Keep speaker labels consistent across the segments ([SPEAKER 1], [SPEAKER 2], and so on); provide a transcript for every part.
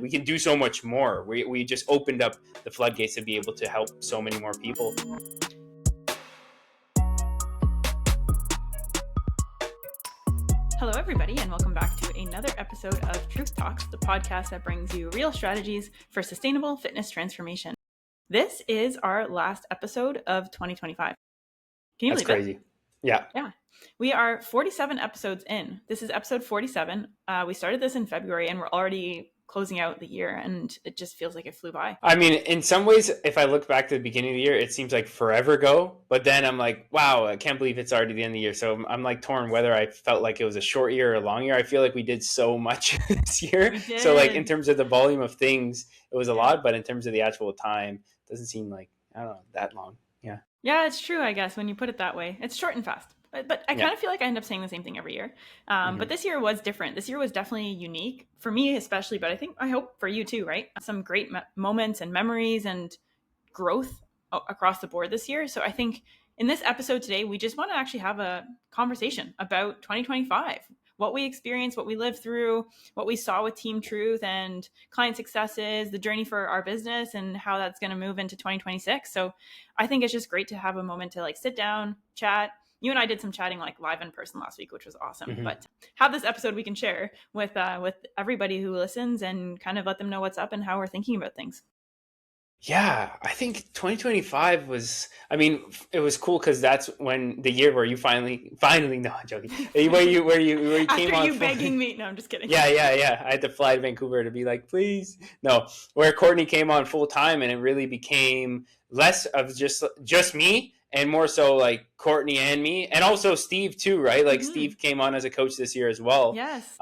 [SPEAKER 1] we can do so much more. We just opened up the floodgates to be able to help so many more people.
[SPEAKER 2] Hello, everybody, and welcome back to another episode of Truth Talks, the podcast that brings you real strategies for sustainable fitness transformation. This is our last episode of 2025. Can you believe
[SPEAKER 1] That's crazy. Yeah.
[SPEAKER 2] We are 47 episodes in. This is episode 47. We started this in February, and we're already closing out the year, and it just feels like it flew by.
[SPEAKER 1] I mean, in some ways, if I look back to the beginning of the year, it seems like forever ago. But then I'm like, wow, I can't believe it's already the end of the year. So I'm like torn whether I felt like it was a short year or a long year. I feel like we did so much this year. So like in terms of the volume of things, it was a lot. But in terms of the actual time, it doesn't seem like, I don't know, that long. Yeah.
[SPEAKER 2] Yeah, it's true, I guess, when you put it that way. It's short and fast. But I kind of feel like I end up saying the same thing every year. But this year was different. This year was definitely unique for me, especially, but I hope for you too, right? Some great moments and memories and growth across the board this year. So I think in this episode today, we just want to actually have a conversation about 2025, what we experienced, what we lived through, what we saw with Team Truth and client successes, the journey for our business, and how that's going to move into 2026. So I think it's just great to have a moment to like sit down, chat. You and I did some chatting like live in person last week, which was awesome. But have this episode we can share with everybody who listens and kind of let them know what's up and how we're thinking about things.
[SPEAKER 1] Yeah, I think 2025 was, I mean, it was cool because that's when the year where you finally, no, I'm joking. Where you came on.
[SPEAKER 2] After you begging me. No, I'm just kidding.
[SPEAKER 1] Yeah. I had to fly to Vancouver to be like, please. No, where Courtney came on full time, and it really became less of just me and more so like Courtney and me, and also Steve too, right? Like Steve came on as a coach this year as well.
[SPEAKER 2] Yes.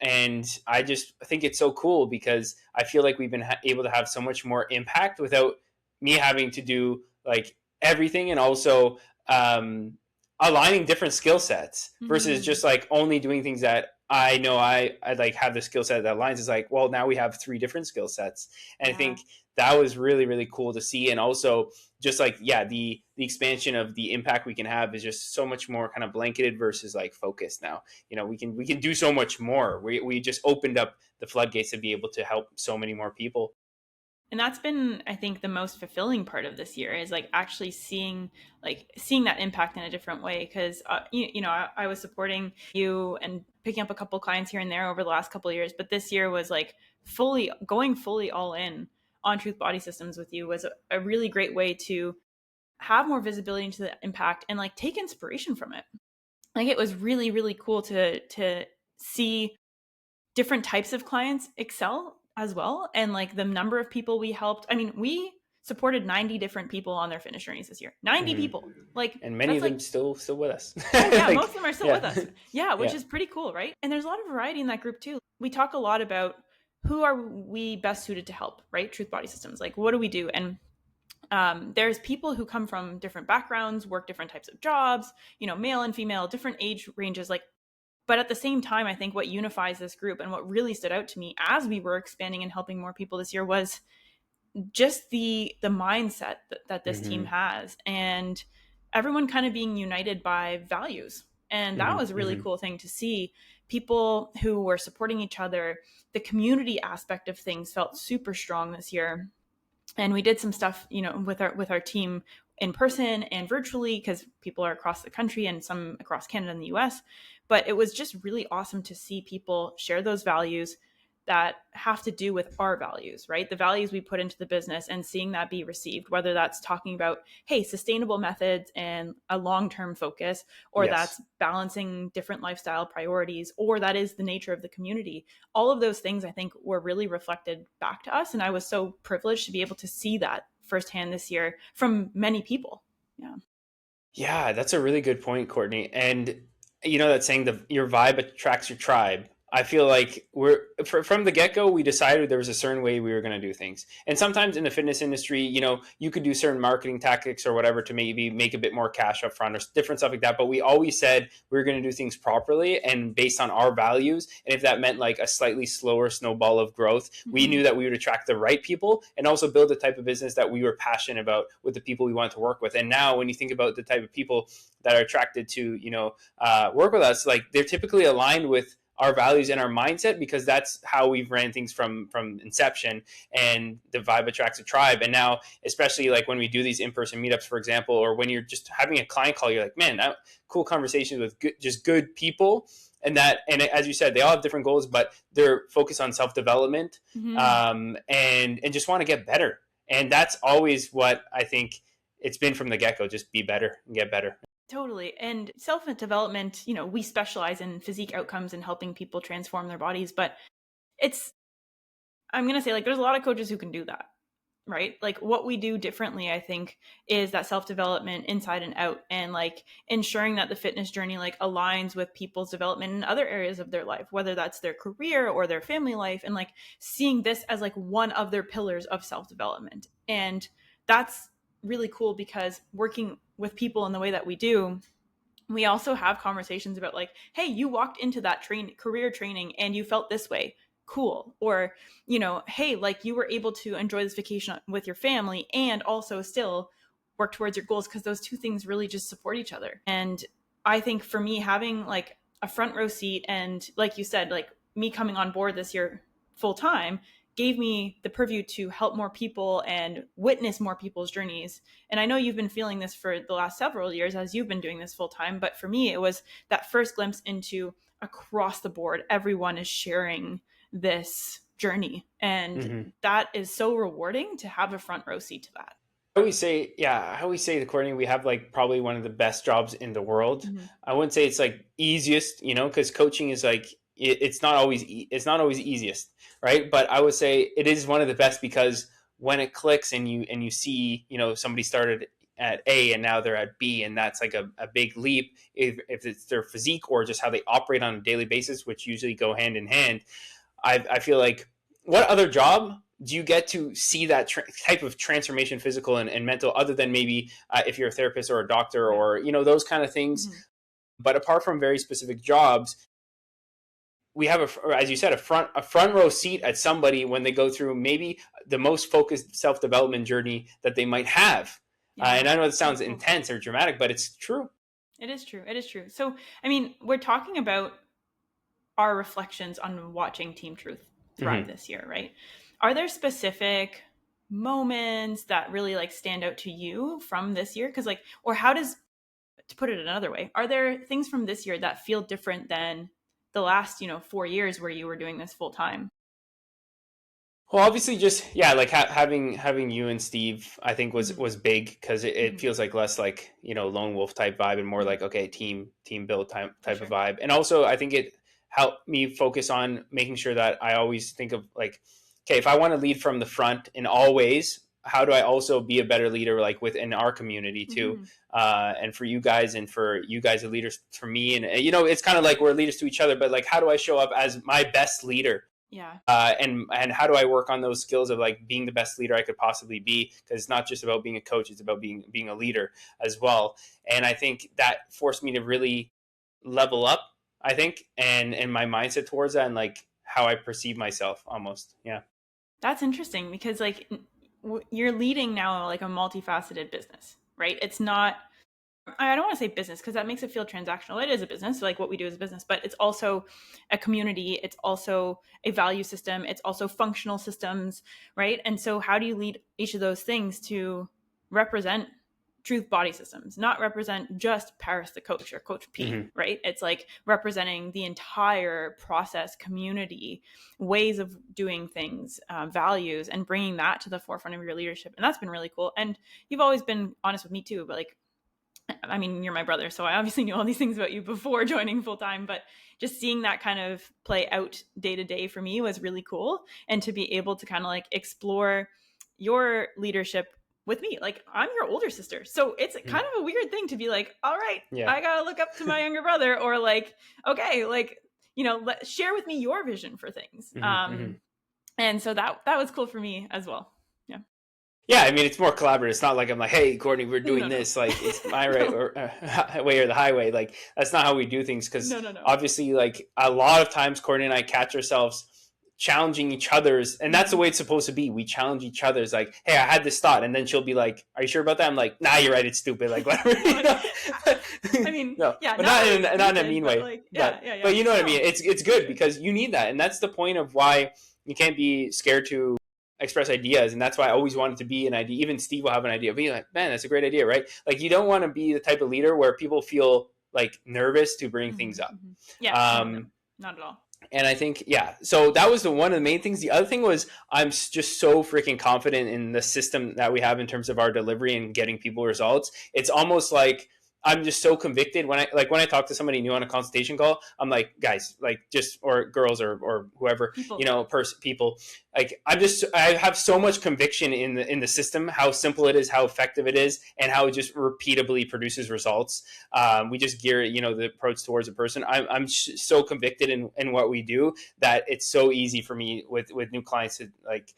[SPEAKER 1] And I just think it's so cool because I feel like we've been able to have so much more impact without me having to do like everything, and also aligning different skill sets versus just like only doing things that I know I like have the skill set that aligns. Is like, well, now we have 3 different skill sets. And I think that was really, really cool to see. And also just like, the expansion of the impact we can have is just so much more kind of blanketed versus like focused now. You know, we can do so much more. We just opened up the floodgates to be able to help so many more people.
[SPEAKER 2] And that's been, I think, the most fulfilling part of this year is like actually seeing that impact in a different way. Because, I was supporting you and picking up a couple clients here and there over the last couple of years. But this year was like going fully all in on Truth Body Systems with you was a really great way to have more visibility into the impact and like take inspiration from it. Like it was really, really cool to see different types of clients excel as well. And like the number of people we helped. I mean, we supported 90 different people on their fitness journeys this year. 90 people. And
[SPEAKER 1] many of them still with us.
[SPEAKER 2] Most of them are still with us. Yeah, which is pretty cool, right? And there's a lot of variety in that group too. We talk a lot about who are we best suited to help, right? Truth Body Systems. Like, what do we do? And there's people who come from different backgrounds, work different types of jobs, male and female, different age ranges, but at the same time, I think what unifies this group and what really stood out to me as we were expanding and helping more people this year was just the mindset that this team has, and everyone kind of being united by values. And that was a really cool thing to see. People who were supporting each other, the community aspect of things felt super strong this year. And we did some stuff, with our team in person and virtually, because people are across the country and some across Canada and the US. But it was just really awesome to see people share those values that have to do with our values, right? The values we put into the business, and seeing that be received, whether that's talking about, hey, sustainable methods and a long-term focus, or that's balancing different lifestyle priorities, or that is the nature of the community. All of those things, I think, were really reflected back to us. And I was so privileged to be able to see that firsthand this year from many people.
[SPEAKER 1] Yeah, that's a really good point, Courtney. And that saying, your vibe attracts your tribe. I feel like from the get-go, we decided there was a certain way we were going to do things. And sometimes in the fitness industry, you could do certain marketing tactics or whatever to maybe make a bit more cash up front or different stuff like that. But we always said we were going to do things properly and based on our values. And if that meant like a slightly slower snowball of growth, we knew that we would attract the right people and also build the type of business that we were passionate about with the people we wanted to work with. And now when you think about the type of people that are attracted to, work with us, like they're typically aligned with our values and our mindset, because that's how we've ran things from inception. And the vibe attracts a tribe. And now, especially like when we do these in-person meetups, for example, or when you're just having a client call, you're like, man, that cool conversations with good people. And as you said, they all have different goals, but they're focused on self-development, and just want to get better. And that's always what I think it's been from the get-go. Just be better and get better.
[SPEAKER 2] Totally. And self-development, we specialize in physique outcomes and helping people transform their bodies, but I'm going to say, like, there's a lot of coaches who can do that, right? Like, what we do differently, I think, is that self-development inside and out, and like ensuring that the fitness journey like aligns with people's development in other areas of their life, whether that's their career or their family life, and like seeing this as like one of their pillars of self-development. And that's really cool, because working with people in the way that we do, we also have conversations about like, hey, you walked into that career training and you felt this way. Cool. Or, hey, like you were able to enjoy this vacation with your family and also still work towards your goals, because those two things really just support each other. And I think for me, having like a front row seat, and like you said, like me coming on board this year full time gave me the purview to help more people and witness more people's journeys. And I know you've been feeling this for the last several years as you've been doing this full time, but for me, it was that first glimpse into across the board, everyone is sharing this journey. And that is so rewarding to have a front row seat to that.
[SPEAKER 1] I always say to Courtney, we have like probably one of the best jobs in the world. I wouldn't say it's like easiest, because coaching is like, it's not always easiest, right? But I would say it is one of the best, because when it clicks and you see, somebody started at A and now they're at B, and that's like a big leap, if it's their physique or just how they operate on a daily basis, which usually go hand in hand. I feel like, what other job do you get to see that type of transformation, physical and mental, other than maybe if you're a therapist or a doctor or, those kind of things. But apart from very specific jobs, we have, as you said, a front row seat at somebody when they go through maybe the most focused self-development journey that they might have. And I know it sounds intense or dramatic, but it's true.
[SPEAKER 2] It is true. It is true. So, I mean, we're talking about our reflections on watching Team Truth thrive this year, right? Are there specific moments that really like stand out to you from this year? Because like, or to put it another way, are there things from this year that feel different than the last, 4 years where you were doing this full time?
[SPEAKER 1] Well, obviously, just like having you and Steve, I think was big, because it feels like less like lone wolf type vibe and more like, okay, team build type of vibe. And also, I think it helped me focus on making sure that I always think of like, okay, if I want to lead from the front in all ways, how do I also be a better leader, like within our community too? And for you guys, and for you guys are leaders for me, and it's kind of like we're leaders to each other, but like, how do I show up as my best leader? And how do I work on those skills of like being the best leader I could possibly be? Because it's not just about being a coach, it's about being a leader as well. And I think that forced me to really level up, I think, and my mindset towards that, and like how I perceive myself almost. Yeah.
[SPEAKER 2] That's interesting, because like you're leading now like a multifaceted business, right? It's not, I don't want to say business because that makes it feel transactional. It is a business, like what we do is a business, but it's also a community. It's also a value system. It's also functional systems, right? And so how do you lead each of those things to represent Truth Body Systems, not represent just Parris the coach or Coach P, right? It's like representing the entire process, community, ways of doing things, values, and bringing that to the forefront of your leadership. And that's been really cool. And you've always been honest with me too, but like, I mean, you're my brother, so I obviously knew all these things about you before joining full time, but just seeing that kind of play out day to day for me was really cool. And to be able to kind of like explore your leadership with me, like I'm your older sister, so it's kind of a weird thing to be like, all right, I gotta look up to my younger brother, or like, okay, like, share with me your vision for things. And so that was cool for me as well.
[SPEAKER 1] Yeah, I mean, it's more collaborative. It's not like I'm like, hey, Courtney, we're doing this. Like, it's my right or way or the highway. Like, that's not how we do things. Because obviously, like, a lot of times, Courtney and I catch ourselves challenging each other's, and that's the way it's supposed to be. We challenge each other's, like, hey, I had this thought, and then she'll be like, are you sure about that? I'm like, nah, you're right, it's stupid, like, whatever.
[SPEAKER 2] I mean,
[SPEAKER 1] no,
[SPEAKER 2] yeah,
[SPEAKER 1] but not in a mean way,
[SPEAKER 2] like,
[SPEAKER 1] but you know what I mean. It's good because you need that, and that's the point of why you can't be scared to express ideas. And that's why I always wanted to be an idea. Even Steve will have an idea, be like, man, that's a great idea, right? Like, you don't want to be the type of leader where people feel like nervous to bring things up.
[SPEAKER 2] Not at all.
[SPEAKER 1] And I think, so that was one of the main things. The other thing was, I'm just so freaking confident in the system that we have in terms of our delivery and getting people results. It's almost like I'm just so convicted when I talk to somebody new on a consultation call, I'm like, guys, like, just, or girls or whoever, people. People, like, I have so much conviction in the system, how simple it is, how effective it is, and how it just repeatably produces results. We just gear it, the approach towards a person. I'm so convicted in what we do that it's so easy for me with new clients to, like,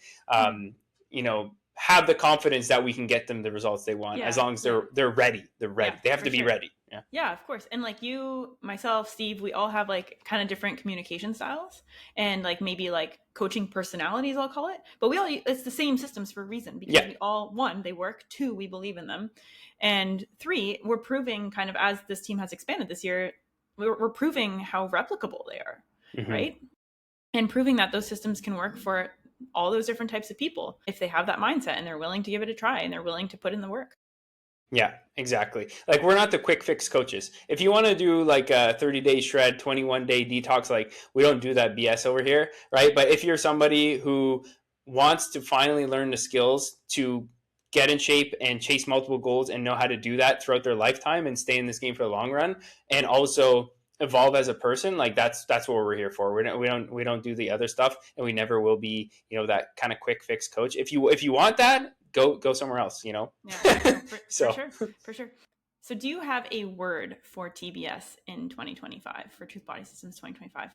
[SPEAKER 1] have the confidence that we can get them the results they want, as long as they're ready. They're ready. They have to be ready.
[SPEAKER 2] Yeah, of course. And like you, myself, Steve, we all have like kind of different communication styles and like maybe like coaching personalities, I'll call it. But it's the same systems for a reason, because we all, 1, they work, 2, we believe in them. And 3, we're proving, kind of, as this team has expanded this year, we're proving how replicable they are, right? And proving that those systems can work for all those different types of people if they have that mindset and they're willing to give it a try and they're willing to put in the work.
[SPEAKER 1] Yeah, exactly. Like, we're not the quick fix coaches. If you want to do like a 30-day shred, 21-day detox, like, we don't do that BS over here, right? But if you're somebody who wants to finally learn the skills to get in shape and chase multiple goals and know how to do that throughout their lifetime and stay in this game for the long run, and also evolve as a person, like, that's what we're here for. We don't do the other stuff, and we never will be, that kind of quick fix coach. If you want that, go somewhere else,
[SPEAKER 2] Yeah, for sure. So do you have a word for TBS in 2025, for Truth Body Systems 2025?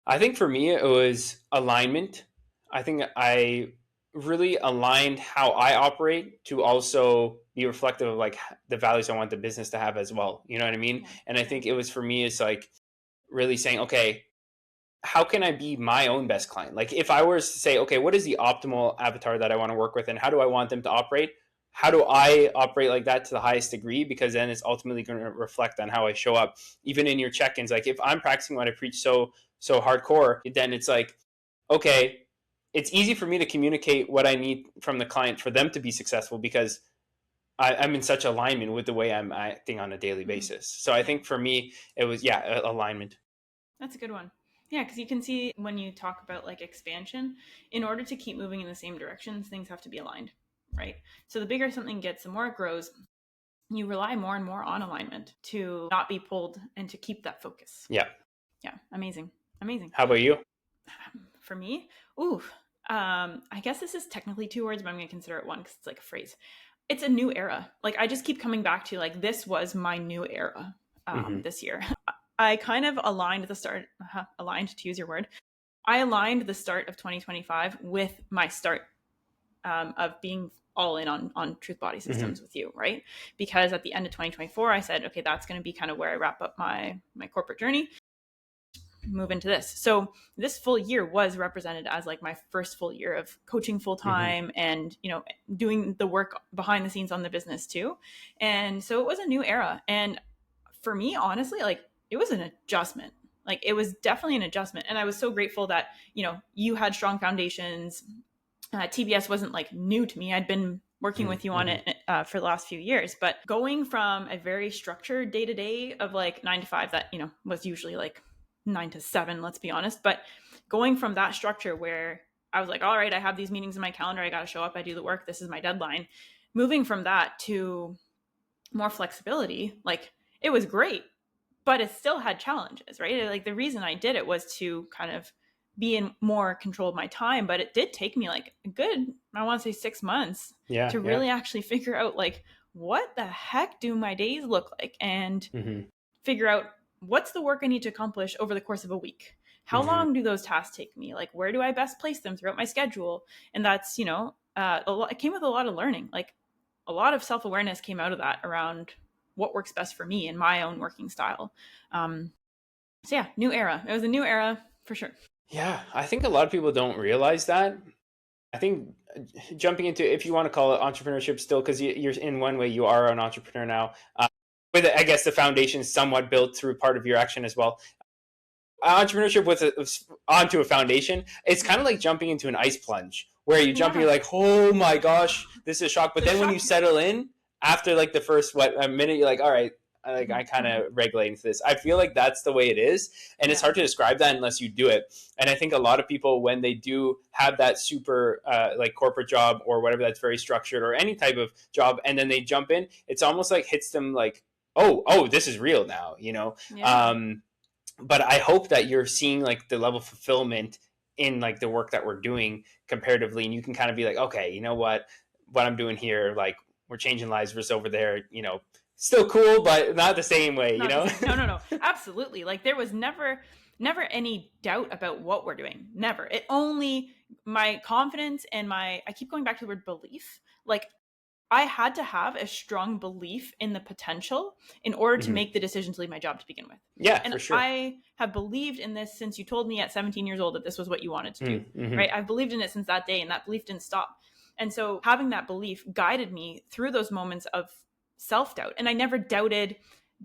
[SPEAKER 1] I think for me it was alignment. I think I really aligned how I operate to also be reflective of, like, the values I want the business to have as well. You know what I mean? And I think it was, for me, it's like really saying, okay, how can I be my own best client? Like, if I was to say, okay, what is the optimal avatar that I want to work with, and how do I want them to operate? How do I operate like that to the highest degree? Because then it's ultimately going to reflect on how I show up, even in your check-ins. Like, if I'm practicing what I preach so hardcore, then it's like, okay, it's easy for me to communicate what I need from the client for them to be successful, because I'm in such alignment with the way I'm acting on a daily basis. So I think for me, it was, alignment.
[SPEAKER 2] That's a good one. Yeah, because you can see when you talk about like expansion, in order to keep moving in the same directions, things have to be aligned, right? So the bigger something gets, the more it grows, you rely more and more on alignment to not be pulled and to keep that focus.
[SPEAKER 1] Yeah.
[SPEAKER 2] Yeah. Amazing.
[SPEAKER 1] How about you?
[SPEAKER 2] For me, I guess this is technically 2 words, but I'm going to consider it one because it's like a phrase. It's a new era. Like, I just keep coming back to, like, this was my new era this year. I kind of aligned the start, to use your word. I aligned the start of 2025 with my start of being all in on Truth Body Systems with you, right? Because at the end of 2024, I said, okay, that's going to be kind of where I wrap up my corporate journey, move into this. So this full year was represented as like my first full year of coaching full time and, doing the work behind the scenes on the business too. And so it was a new era. And for me, honestly, like, it was an adjustment. Like, it was definitely an adjustment. And I was so grateful that, you had strong foundations. TBS wasn't like new to me. I'd been working with you on it for the last few years, but going from a very structured day-to-day of like 9 to 5 that, was usually like 9 to 7, let's be honest. But going from that structure where I was like, all right, I have these meetings in my calendar. I got to show up. I do the work. This is my deadline. Moving from that to more flexibility, like, it was great, but it still had challenges, right? Like, the reason I did it was to kind of be in more control of my time, but it did take me like a good, I want to say 6 months to really actually figure out, like, what the heck do my days look like, and figure out what's the work I need to accomplish over the course of a week. How long do those tasks take me? Like, where do I best place them throughout my schedule? And that's, it came with a lot of learning. Like, a lot of self-awareness came out of that around what works best for me and my own working style. So yeah, new era. It was a new era for sure.
[SPEAKER 1] Yeah, I think a lot of people don't realize that. I think jumping into, if you want to call it entrepreneurship still, because you're in one way, you are an entrepreneur now. With, I guess, the foundation somewhat built through part of your action as well. Entrepreneurship with onto a foundation, it's kind of like jumping into an ice plunge where you jump and you're like, oh my gosh, this is a shock. But then when you settle in after like the first a minute, you're like, all right, I kind of regulate into this. I feel like that's the way it is, and it's hard to describe that unless you do it. And I think a lot of people, when they do have that super like corporate job or whatever that's very structured, or any type of job, and then they jump in, it's almost like hits them like, oh, this is real now, you know. But I hope that you're seeing like the level of fulfillment in like the work that we're doing comparatively, and you can kind of be like, okay, you know what I'm doing here, like we're changing lives versus over there, you know, still cool, but not the same way, you know?
[SPEAKER 2] No, absolutely. Like there was never any doubt about what we're doing. Never. It only, my confidence and I keep going back to the word belief. Like I had to have a strong belief in the potential in order to make the decision to leave my job to begin with.
[SPEAKER 1] Yeah,
[SPEAKER 2] and
[SPEAKER 1] for sure.
[SPEAKER 2] I have believed in this since you told me at 17 years old that this was what you wanted to do, right? I've believed in it since that day, and that belief didn't stop. And so having that belief guided me through those moments of self-doubt. And I never doubted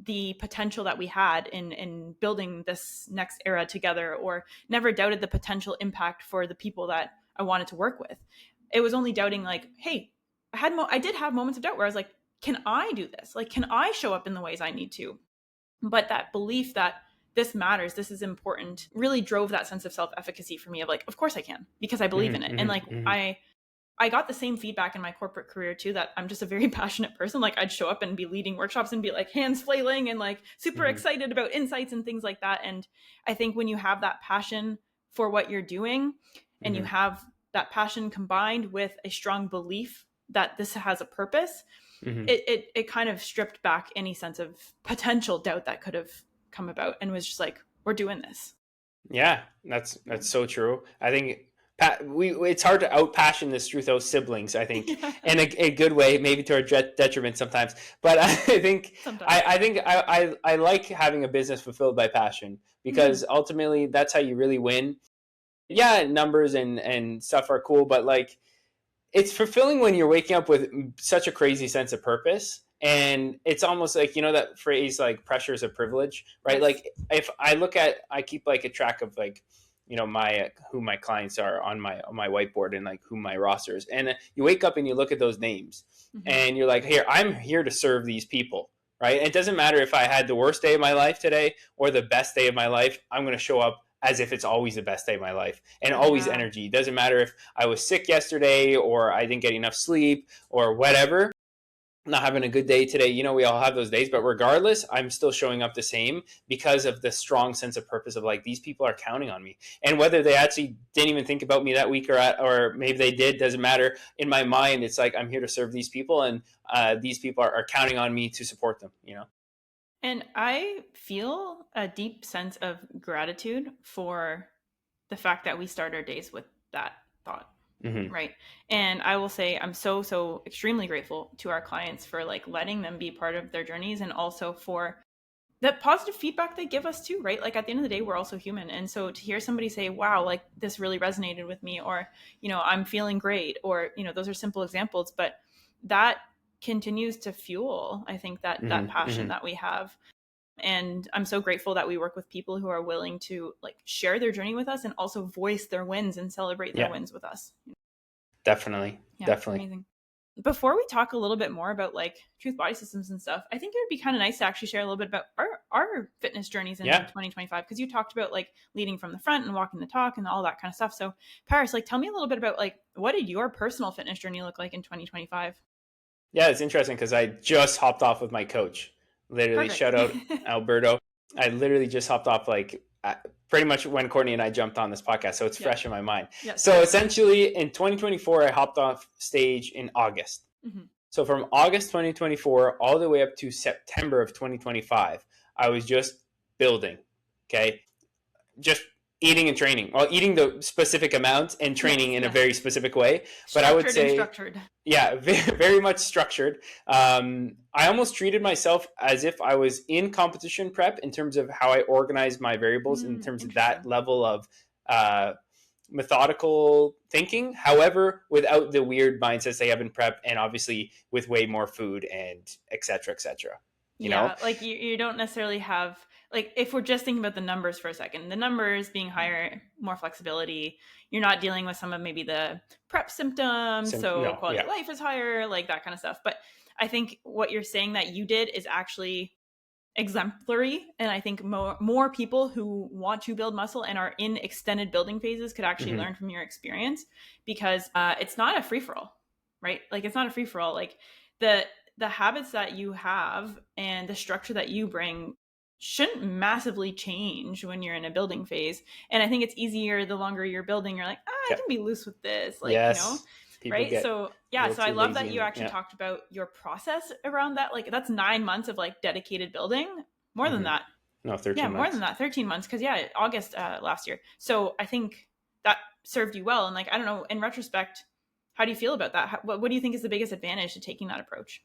[SPEAKER 2] the potential that we had in building this next era together, or never doubted the potential impact for the people that I wanted to work with. It was only doubting like, hey, I did have moments of doubt where I was like, can I do this? Like, can I show up in the ways I need to? But that belief that this matters, this is important, really drove that sense of self-efficacy for me of like, of course I can, because I believe in it. And like, I got the same feedback in my corporate career too, that I'm just a very passionate person. Like I'd show up and be leading workshops and be like hands flailing and like super excited about insights and things like that. And I think when you have that passion for what you're doing, and you have that passion combined with a strong belief that this has a purpose, it kind of stripped back any sense of potential doubt that could have come about, and was just like, we're doing this.
[SPEAKER 1] Yeah, that's so true. I think it's hard to out-passion this through those siblings, I think, in a good way, maybe to our detriment sometimes. But I think I like having a business fulfilled by passion, because ultimately that's how you really win. Yeah, numbers and stuff are cool, but like it's fulfilling when you're waking up with such a crazy sense of purpose. And it's almost like, you know, that phrase, like pressure is a privilege, right? Yes. Like if I keep like a track of like, you know, who my clients are on my whiteboard, and like who my rosters. And you wake up and you look at those names and you're like, I'm here to serve these people, right? And it doesn't matter if I had the worst day of my life today or the best day of my life. I'm going to show up as if it's always the best day of my life, and always energy. It doesn't matter if I was sick yesterday or I didn't get enough sleep or whatever. Not having a good day today. You know, we all have those days, but regardless, I'm still showing up the same because of the strong sense of purpose of like, these people are counting on me. And whether they actually didn't even think about me that week or maybe they did, doesn't matter. In my mind, it's like, I'm here to serve these people, and these people are counting on me to support them, you know?
[SPEAKER 2] And I feel a deep sense of gratitude for the fact that we start our days with that thought. Right. And I will say I'm so extremely grateful to our clients for like letting them be part of their journeys, and also for the positive feedback they give us too, right? Like at the end of the day, we're also human. And so to hear somebody say, wow, like this really resonated with me, or, you know, I'm feeling great, or, you know, those are simple examples, but that continues to fuel, I think, that passion that we have. And I'm so grateful that we work with people who are willing to like share their journey with us, and also voice their wins and celebrate their wins with us.
[SPEAKER 1] Definitely.
[SPEAKER 2] Amazing. Before we talk a little bit more about like Truth Body Systems and stuff, I think it would be kind of nice to actually share a little bit about our fitness journeys in 2025, because you talked about like leading from the front and walking the talk and all that kind of stuff. So Parris, like tell me a little bit about like, what did your personal fitness journey look like in 2025?
[SPEAKER 1] Yeah, it's interesting because I just hopped off with my coach. Literally, shout out Alberto. I literally just hopped off like pretty much when Courtney and I jumped on this podcast. So it's fresh in my mind. Yes. So essentially in 2024, I hopped off stage in August. So from August 2024 all the way up to September of 2025, I was just building. Okay. Just eating and training, or eating the specific amount and training in a very specific way. But I would say, very much structured. I almost treated myself as if I was in competition prep in terms of how I organized my variables, in terms of that level of methodical thinking, however, without the weird mindsets they have in prep, and obviously with way more food and et cetera, you know?
[SPEAKER 2] Like you don't necessarily have, like, if we're just thinking about the numbers for a second, the numbers being higher, more flexibility, you're not dealing with some of maybe the prep symptoms, so quality of life is higher, like that kind of stuff. But I think what you're saying that you did is actually exemplary, and I think more people who want to build muscle and are in extended building phases could actually learn from your experience, because it's not a free-for-all, right? Like, it's not a free-for-all. Like, the habits that you have and the structure that you bring shouldn't massively change when you're in a building phase. And I think it's easier the longer you're building. You're like, I can be loose with this, like,
[SPEAKER 1] People
[SPEAKER 2] right? So so I love that you actually talked about your process around that. Like, that's 9 months of like dedicated building. More than that.
[SPEAKER 1] No, 13 months.
[SPEAKER 2] More than that, 13 months. Because August last year. So I think that served you well. And like, I don't know, in retrospect, how do you feel about that? What do you think is the biggest advantage to taking that approach?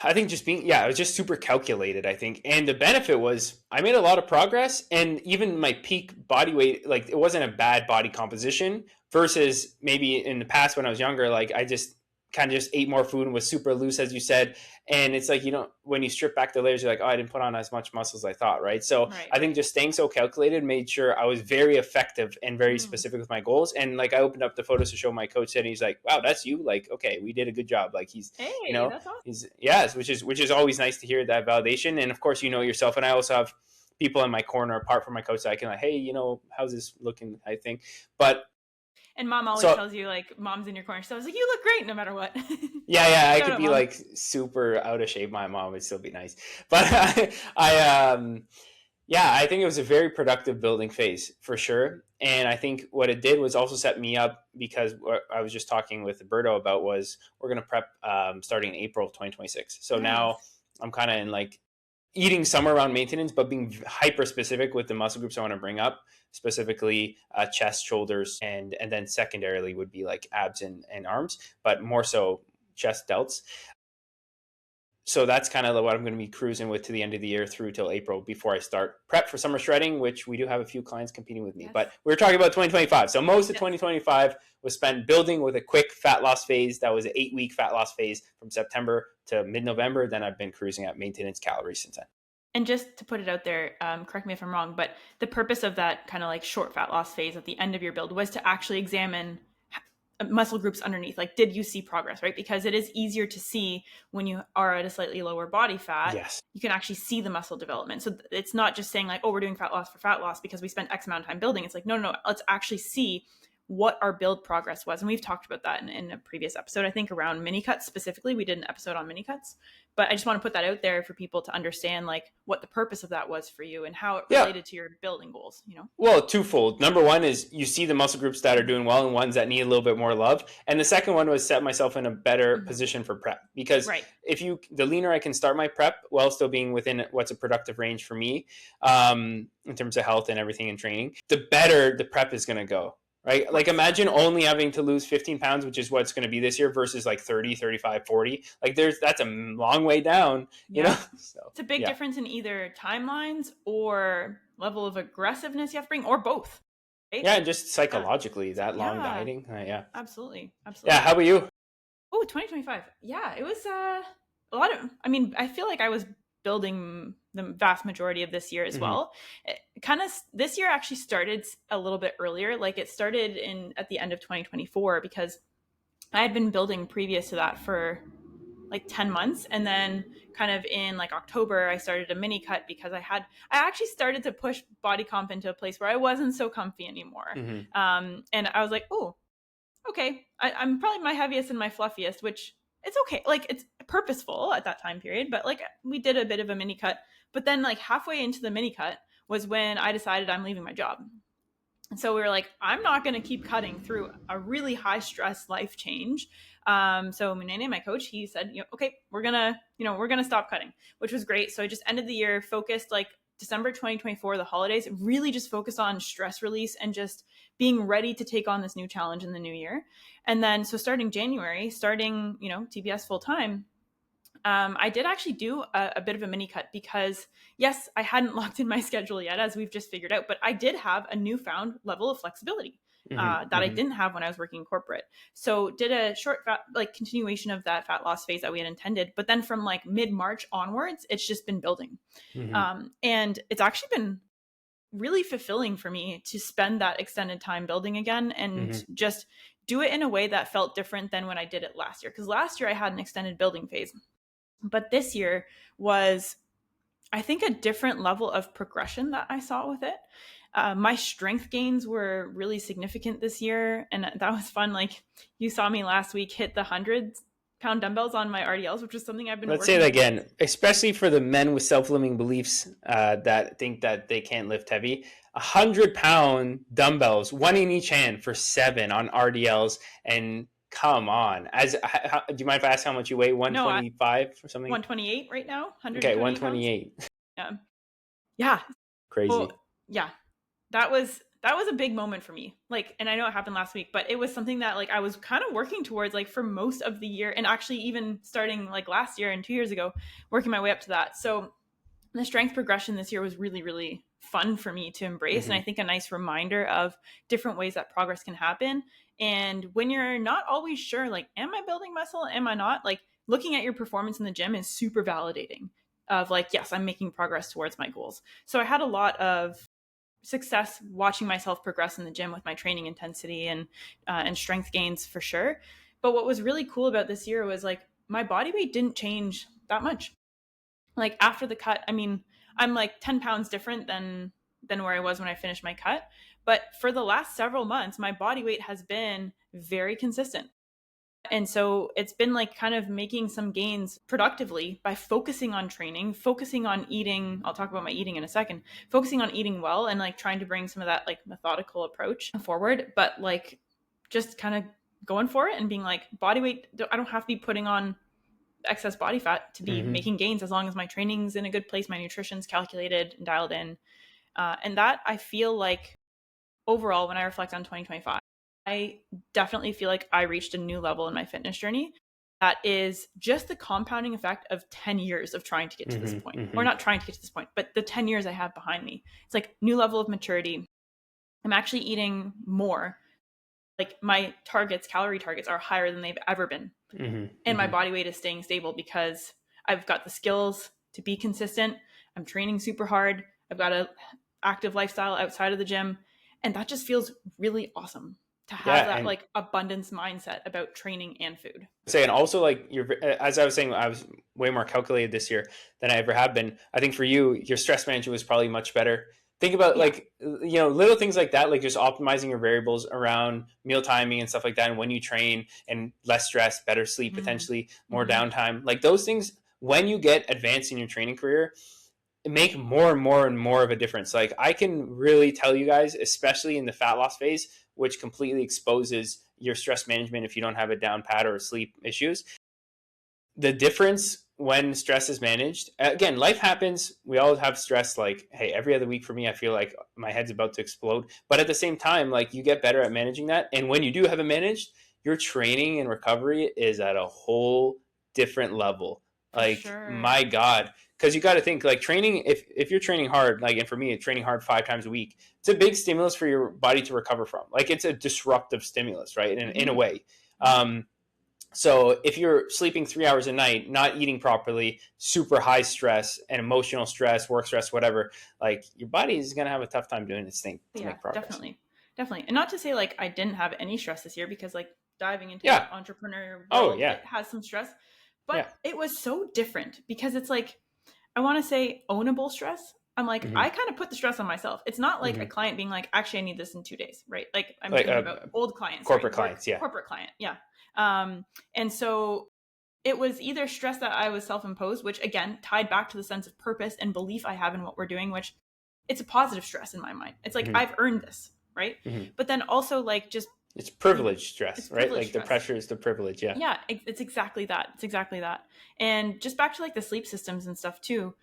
[SPEAKER 1] I think just being, it was just super calculated, I think. And the benefit was I made a lot of progress, and even my peak body weight, like, it wasn't a bad body composition versus maybe in the past when I was younger, like, I just kind of just ate more food and was super loose, as you said. And it's like, when you strip back the layers, you're like, oh, I didn't put on as much muscle as I thought, right? So I think just staying so calculated made sure I was very effective and very specific with my goals. And like, I opened up the photos to show my coach, and he's like, wow, that's you. Like, okay, we did a good job. Like, he's,
[SPEAKER 2] that's awesome.
[SPEAKER 1] He's, which is always nice to hear that validation. And of course, yourself. And I also have people in my corner apart from my coach that I can like, hey, how's this looking? I think, but
[SPEAKER 2] and mom always tells you, like, mom's in your corner. So I was like, you look great no matter what.
[SPEAKER 1] I could be mom. Like super out of shape. My mom would still be nice. But I think it was a very productive building phase for sure. And I think what it did was also set me up, because what I was just talking with Berto about was we're going to prep starting in April of 2026. So now I'm kind of in like eating somewhere around maintenance, but being hyper specific with the muscle groups I want to bring up, specifically chest, shoulders, and then secondarily would be like abs and arms, but more so chest, delts. So that's kind of what I'm going to be cruising with to the end of the year through till April before I start prep for summer shredding, which we do have a few clients competing with me. But we're talking about 2025. So most of 2025 was spent building with a quick fat loss phase. That was an 8-week fat loss phase from September to mid-November. Then I've been cruising at maintenance calories since then.
[SPEAKER 2] And just to put it out there, correct me if I'm wrong, but the purpose of that kind of like short fat loss phase at the end of your build was to actually examine muscle groups underneath. Like, did you see progress, right? Because it is easier to see when you are at a slightly lower body fat.
[SPEAKER 1] Yes.
[SPEAKER 2] You can actually see the muscle development. So it's not just saying like, oh, we're doing fat loss for fat loss because we spent X amount of time building. It's like, no, let's actually see what our build progress was. And we've talked about that in a previous episode, I think around mini cuts specifically. We did an episode on mini cuts, but I just want to put that out there for people to understand like what the purpose of that was for you and how it related to your building goals,
[SPEAKER 1] Well, twofold. Number one is you see the muscle groups that are doing well and ones that need a little bit more love. And the second one was set myself in a better position for prep, because the leaner I can start my prep while still being within what's a productive range for me, in terms of health and everything and training, the better the prep is going to go. Right? Like, imagine only having to lose 15 pounds, which is what it's going to be this year, versus like 30, 35, 40. Like, that's a long way down, you know? So,
[SPEAKER 2] it's a big difference in either timelines or level of aggressiveness you have to bring, or both. Right?
[SPEAKER 1] Yeah, and just psychologically, that long dieting.
[SPEAKER 2] Absolutely.
[SPEAKER 1] Yeah, how about you?
[SPEAKER 2] Oh, 2025. Yeah, it was a lot of, I feel like I was building the vast majority of this year as well. This year actually started a little bit earlier. Like, it started at the end of 2024, because I had been building previous to that for like 10 months. And then kind of in like October, I started a mini cut because I actually started to push body comp into a place where I wasn't so comfy anymore. And I was like, oh, okay, I'm probably my heaviest and my fluffiest, which it's okay. Like, it's purposeful at that time period, but like, we did a bit of a mini cut. But then like halfway into the mini cut was when I decided I'm leaving my job. And so we were like, I'm not going to keep cutting through a really high stress life change. So Munene, my coach, he said, okay, we're going to stop cutting, which was great. So I just ended the year focused, like December 2024, the holidays, really just focused on stress release and just being ready to take on this new challenge in the new year. And then, so starting January, TBS full time, I did actually do a bit of a mini cut because, yes, I hadn't locked in my schedule yet, as we've just figured out, but I did have a newfound level of flexibility that I didn't have when I was working corporate. So did a short continuation of that fat loss phase that we had intended, but then from like mid-March onwards, it's just been building. And it's actually been really fulfilling for me to spend that extended time building again and just do it in a way that felt different than when I did it last year. Because last year I had an extended building phase. But this year was, I think, a different level of progression that I saw with it. My strength gains were really significant this year. And that was fun. Like, you saw me last week hit the 100-pound dumbbells on my RDLs, which is something I've been
[SPEAKER 1] Let's say that again, especially for the men with self-limiting beliefs that think that they can't lift heavy. 100-pound dumbbells, one in each hand for 7 on RDLs, and come on. Do you mind if I ask how much you weigh? 125 or something?
[SPEAKER 2] 128 right now.
[SPEAKER 1] Okay, 128.
[SPEAKER 2] Yeah.
[SPEAKER 1] Crazy.
[SPEAKER 2] Well, yeah. That was a big moment for me. Like, and I know it happened last week, but it was something that like I was kind of working towards like for most of the year, and actually even starting like last year and 2 years ago, working my way up to that. So the strength progression this year was really, really fun for me to embrace. And I think a nice reminder of different ways that progress can happen. And when you're not always sure, like, am I building muscle? Am I not? Like, looking at your performance in the gym is super validating of like, yes, I'm making progress towards my goals. So I had a lot of success watching myself progress in the gym with my training intensity and strength gains for sure. But what was really cool about this year was like my body weight didn't change that much. Like after the cut, I mean, I'm like 10 pounds different than where I was when I finished my cut. But for the last several months, my body weight has been very consistent. And so it's been like kind of making some gains productively by focusing on training, focusing on eating. I'll talk about my eating in a second, focusing on eating well and like trying to bring some of that like methodical approach forward, but like just kind of going for it and being like body weight. I don't have to be putting on excess body fat to be making gains as long as my training's in a good place, my nutrition's calculated and dialed in. And that I feel like overall, when I reflect on 2025, I definitely feel like I reached a new level in my fitness journey that is just the compounding effect of 10 years of trying to get to this point. Or not trying to get to this point, but the 10 years I have behind me. It's like new level of maturity. I'm actually eating more. Like my calorie targets are higher than they've ever been. And my body weight is staying stable because I've got the skills to be consistent. I'm training super hard. I've got an active lifestyle outside of the gym. And that just feels really awesome to have that like abundance mindset about training and food.
[SPEAKER 1] And also like as I was saying, I was way more calculated this year than I ever have been. I think for you, your stress management was probably much better. Think about like, you know, little things like that, like just optimizing your variables around meal timing and stuff like that. And when you train and less stress, better sleep, potentially more downtime, like those things, when you get advanced in your training career, make more and more and more of a difference. Like I can really tell you guys, especially in the fat loss phase, which completely exposes your stress management if you don't have a down pat or sleep issues, the difference when stress is managed. Again, life happens. We all have stress. Like, hey, every other week for me, I feel like my head's about to explode. But at the same time, like you get better at managing that. And when you do have it managed, your training and recovery is at a whole different level. Like, my God. Because you got to think like training, if you're training hard, like, and for me, training hard 5 times a week, it's a big stimulus for your body to recover from. Like it's a disruptive stimulus, right? In a way. So if you're sleeping 3 hours a night, not eating properly, super high stress and emotional stress, work stress, whatever, like your body is going to have a tough time doing its thing to make progress.
[SPEAKER 2] Definitely. And not to say like I didn't have any stress this year, because like diving into the entrepreneur world, it has some stress, but it was so different because it's like, I want to say ownable stress. I'm like, I kind of put the stress on myself. It's not like a client being like, actually, I need this in 2 days, right? Like I'm thinking about old clients,
[SPEAKER 1] corporate clients,
[SPEAKER 2] corporate client, and so it was either stress that I was self-imposed, which again tied back to the sense of purpose and belief I have in what we're doing, which it's a positive stress in my mind. It's like I've earned this, right? But then also like just
[SPEAKER 1] it's privilege stress, right? Like the pressure is the privilege,
[SPEAKER 2] yeah. It's exactly that. And just back to like the sleep systems and stuff too.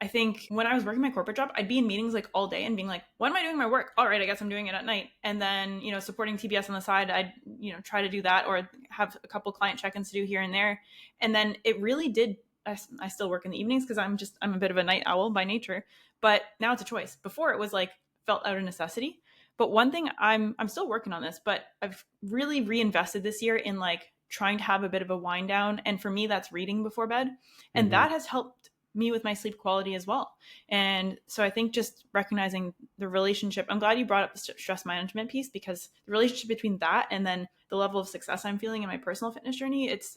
[SPEAKER 2] I think when I was working my corporate job, I'd be in meetings like all day and being like, when am I doing my work? All right, I guess I'm doing it at night. And then, you know, supporting TBS on the side, I'd, you know, try to do that or have a couple client check-ins to do here and there. And then it really did I still work in the evenings because I'm a bit of a night owl by nature, but now it's a choice. Before it was like felt out of necessity. But one thing I'm still working on this, but I've really reinvested this year in like trying to have a bit of a wind down. And for me, that's reading before bed. And that has helped me with my sleep quality as well. And so I think just recognizing the relationship, I'm glad you brought up the stress management piece, because the relationship between that and then the level of success I'm feeling in my personal fitness journey, it's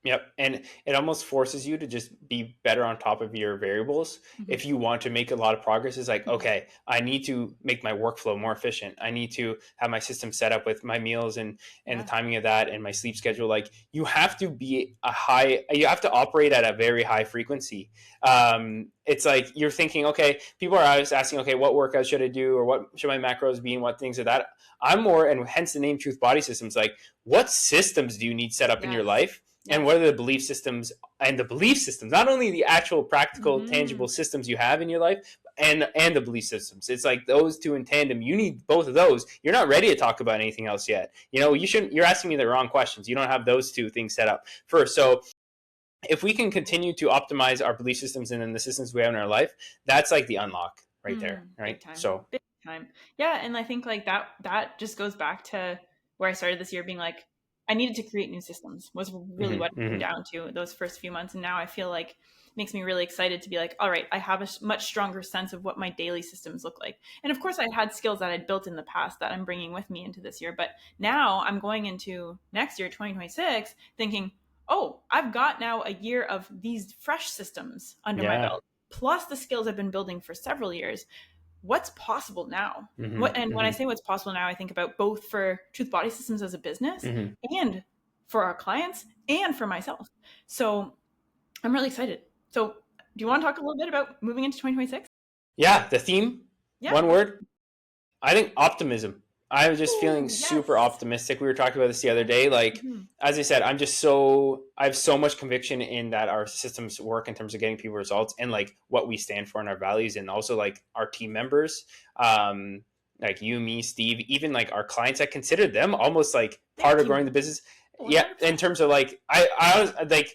[SPEAKER 1] Yep. And it almost forces you to just be better on top of your variables. If you want to make a lot of progress, it's like, okay, I need to make my workflow more efficient. I need to have my system set up with my meals and the timing of that and my sleep schedule. Like, you have to be you have to operate at a very high frequency. It's like you're thinking, okay, people are always asking, okay, what workout should I do, or what should my macros be, and what things are that. I'm more, and hence the name Truth Body Systems, like, what systems do you need set up in your life? And what are the belief systems, not only the actual practical, tangible systems you have in your life, and the belief systems. It's like those two in tandem. You need both of those. You're not ready to talk about anything else yet. You're asking me the wrong questions. You don't have those two things set up first. So if we can continue to optimize our belief systems and then the systems we have in our life, that's like the unlock right there. Right.
[SPEAKER 2] Big time.
[SPEAKER 1] So
[SPEAKER 2] big time. Yeah. And I think like that just goes back to where I started this year being like, I needed to create new systems was really what it came down to those first few months. And now I feel like it makes me really excited to be like, all right, I have a much stronger sense of what my daily systems look like. And of course I had skills that I'd built in the past that I'm bringing with me into this year. But now I'm going into next year, 2026, thinking, oh, I've got now a year of these fresh systems under my belt, plus the skills I've been building for several years. What's possible now? When I say what's possible now, I think about both for Truth Body Systems as a business and for our clients and for myself. So I'm really excited. So do you want to talk a little bit about moving into 2026?
[SPEAKER 1] Yeah, the theme, one word, I think optimism. I was just feeling super optimistic. We were talking about this the other day. Like, as I said, I have so much conviction in that our systems work in terms of getting people results and like what we stand for and our values, and also like our team members, like you, me, Steve, even like our clients. I consider them almost like part of growing the business. 100%. Yeah, in terms of like, I was like,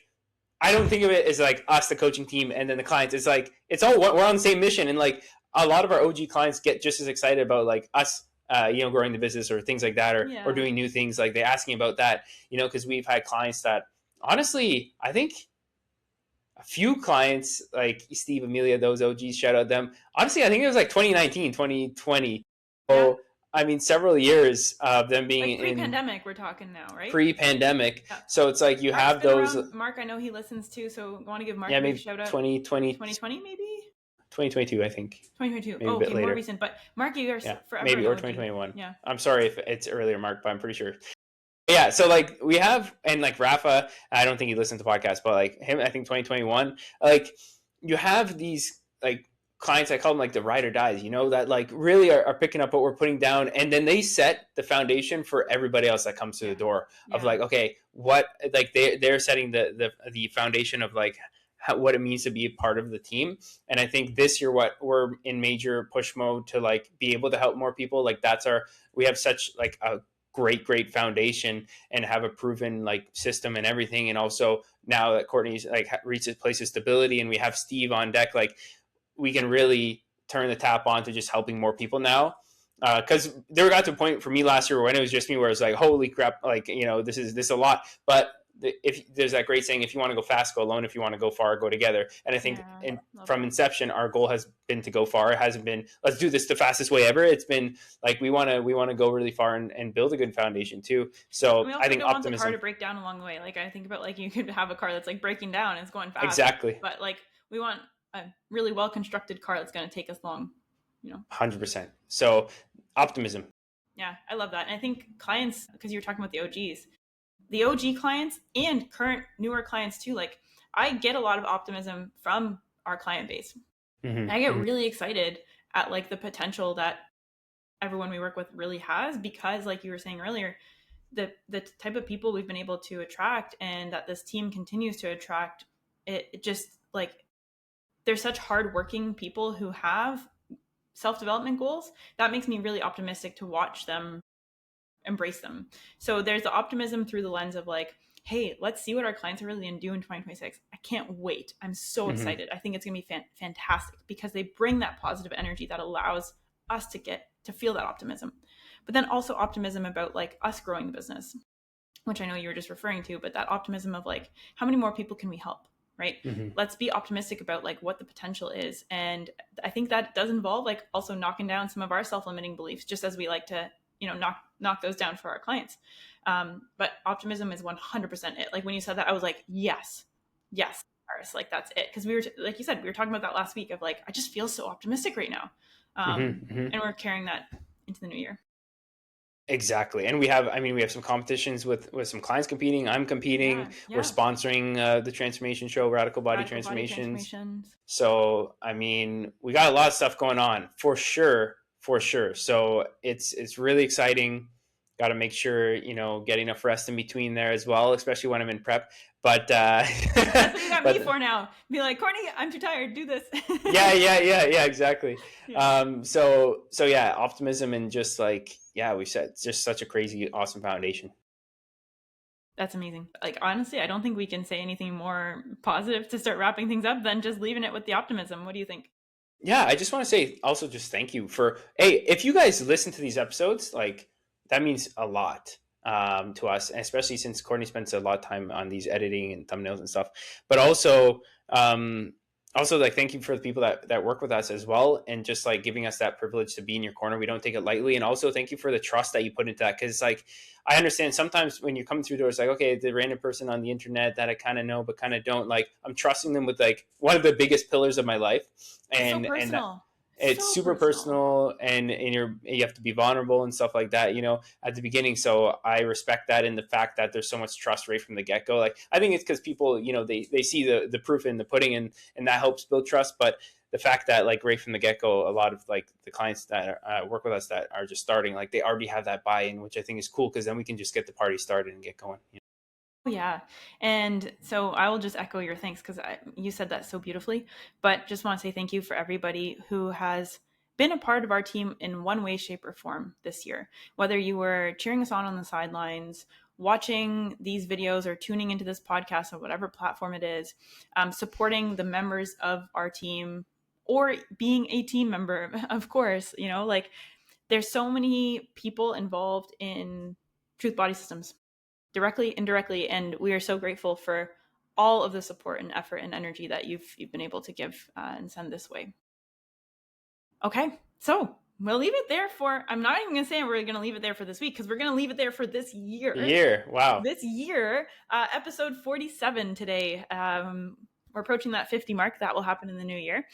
[SPEAKER 1] I don't think of it as like us, the coaching team, and then the clients. It's like we're on the same mission, and like a lot of our OG clients get just as excited about like us. Growing the business or things like that, or doing new things. Like, they ask me about that, because we've had clients that, honestly, I think a few clients like Steve, Amelia, those OGs, shout out them. Honestly, I think it was like 2019, 2020. So, I mean, several years of them being
[SPEAKER 2] like pre-pandemic, we're talking now, right?
[SPEAKER 1] Pre-pandemic. Yeah. So it's like Mark's have those.
[SPEAKER 2] Around. Mark, I know he listens too, so I want to give Mark
[SPEAKER 1] maybe
[SPEAKER 2] a shout out.
[SPEAKER 1] 2020
[SPEAKER 2] maybe?
[SPEAKER 1] 2022, I think.
[SPEAKER 2] 2022. Maybe okay, more recent. But Mark, you are forever.
[SPEAKER 1] Maybe, or 2021. Yeah. I'm sorry if it's earlier, Mark, but I'm pretty sure. Yeah, so like we have, and like Rafa, I don't think he listens to podcasts, but like him, I think 2021, like you have these like clients, I call them like the ride or dies, that like really are picking up what we're putting down, and then they set the foundation for everybody else that comes to the door of like, okay, what, like they're setting the foundation of like what it means to be a part of the team. And I think this year, what we're in major push mode to like be able to help more people. Like we have such like a great foundation and have a proven like system and everything. And also now that Courtney's like reached a place of stability and we have Steve on deck, like we can really turn the tap on to just helping more people now. Because there got to a point for me last year when it was just me where it was like, holy crap, like, this is a lot. But if there's that great saying, if you want to go fast, go alone. If you want to go far, go together. And I think from inception, our goal has been to go far. It hasn't been, let's do this the fastest way ever. It's been like, we want to go really far and build a good foundation too. So I think
[SPEAKER 2] don't want the car to break down along the way. Like I think about like, you could have a car that's like breaking down and it's going fast.
[SPEAKER 1] Exactly.
[SPEAKER 2] But like, we want a really well-constructed car that's going to take us long,
[SPEAKER 1] 100%. So optimism.
[SPEAKER 2] Yeah, I love that. And I think clients, because you were talking about the OG clients and current newer clients too, like I get a lot of optimism from our client base. I get really excited at like the potential that everyone we work with really has, because like you were saying earlier, the type of people we've been able to attract and that this team continues to attract, it just like they're such hardworking people who have self-development goals. That makes me really optimistic to watch them embrace them. So there's the optimism through the lens of like, hey, let's see what our clients are really going to do in 2026. I can't wait. I'm so excited. I think it's going to be fantastic because they bring that positive energy that allows us to feel that optimism. But then also optimism about like us growing the business, which I know you were just referring to, but that optimism of like, how many more people can we help? Right? Let's be optimistic about like what the potential is. And I think that does involve like also knocking down some of our self-limiting beliefs, just as we like to, knock those down for our clients. But optimism is 100% it. Like when you said that, I was like, yes, Parris, like that's it. Cause we were, like you said, we were talking about that last week of like, I just feel so optimistic right now. And we're carrying that into the new year.
[SPEAKER 1] Exactly. And we have some competitions with some clients competing. I'm competing. We're sponsoring the transformation show, Radical Body Transformations. So, we got a lot of stuff going on for sure. So it's really exciting. Got to make sure, get enough rest in between there as well, especially when I'm in prep. But
[SPEAKER 2] that's what you got me for now. Be like, Courtney, I'm too tired. Do this.
[SPEAKER 1] yeah, exactly. So yeah, optimism and just like, we said, it's just such a crazy, awesome foundation.
[SPEAKER 2] That's amazing. Like, honestly, I don't think we can say anything more positive to start wrapping things up than just leaving it with the optimism. What do you think?
[SPEAKER 1] Yeah, I just want to say also just thank you for, hey, if you guys listen to these episodes, like that means a lot to us, and especially since Courtney spends a lot of time on these editing and thumbnails and stuff. But also like thank you for the people that work with us as well, and just like giving us that privilege to be in your corner. We don't take it lightly. And also thank you for the trust that you put into that, because it's like, I understand sometimes when you're coming through doors, like, okay, the random person on the internet that I kind of know but kind of don't, like, I'm trusting them with like one of the biggest pillars of my life. And
[SPEAKER 2] so personal.
[SPEAKER 1] It's so super personal, and you have to be vulnerable and stuff like that, at the beginning. So I respect that, and the fact that there's so much trust right from the get-go. Like, I think it's because people, they see the proof in the pudding, and that helps build trust. But the fact that like right from the get-go, a lot of like the clients that work with us that are just starting, like they already have that buy-in, which I think is cool, because then we can just get the party started and get going.
[SPEAKER 2] Yeah. And so I will just echo your thanks, because you said that so beautifully, but just want to say thank you for everybody who has been a part of our team in one way, shape, or form this year. Whether you were cheering us on the sidelines, watching these videos, or tuning into this podcast on whatever platform it is, supporting the members of our team, or being a team member, of course, like there's so many people involved in Truth Body Systems, directly, indirectly, and we are so grateful for all of the support and effort and energy that you've been able to give and send this way. Okay, so we'll leave it there for, I'm not even going to say we're going to leave it there for this week, because we're going to leave it there for this year.
[SPEAKER 1] Wow.
[SPEAKER 2] This year, episode 47 today. We're approaching that 50 mark. That will happen in the new year.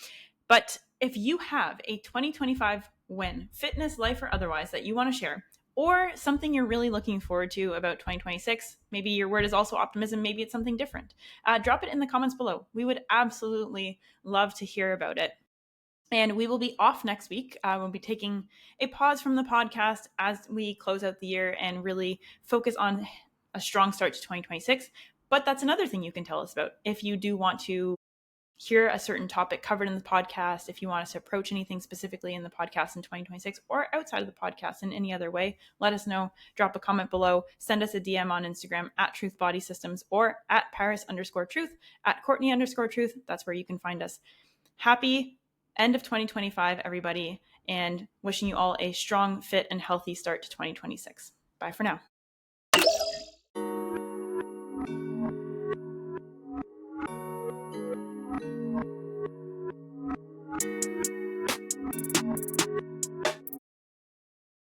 [SPEAKER 2] But if you have a 2025 win, fitness, life, or otherwise, that you want to share, or something you're really looking forward to about 2026, maybe your word is also optimism, maybe it's something different, drop it in the comments below. We would absolutely love to hear about it. And we will be off next week. We'll be taking a pause from the podcast as we close out the year and really focus on a strong start to 2026. But that's another thing you can tell us about. If you do want to hear a certain topic covered in the podcast, if you want us to approach anything specifically in the podcast in 2026 or outside of the podcast in any other way, let us know. Drop a comment below, send us a DM on Instagram at Truth Body Systems, or at Parris_Truth, at Courtney_Truth. That's where you can find us. Happy end of 2025, everybody, and wishing you all a strong, fit, and healthy start to 2026. Bye for now.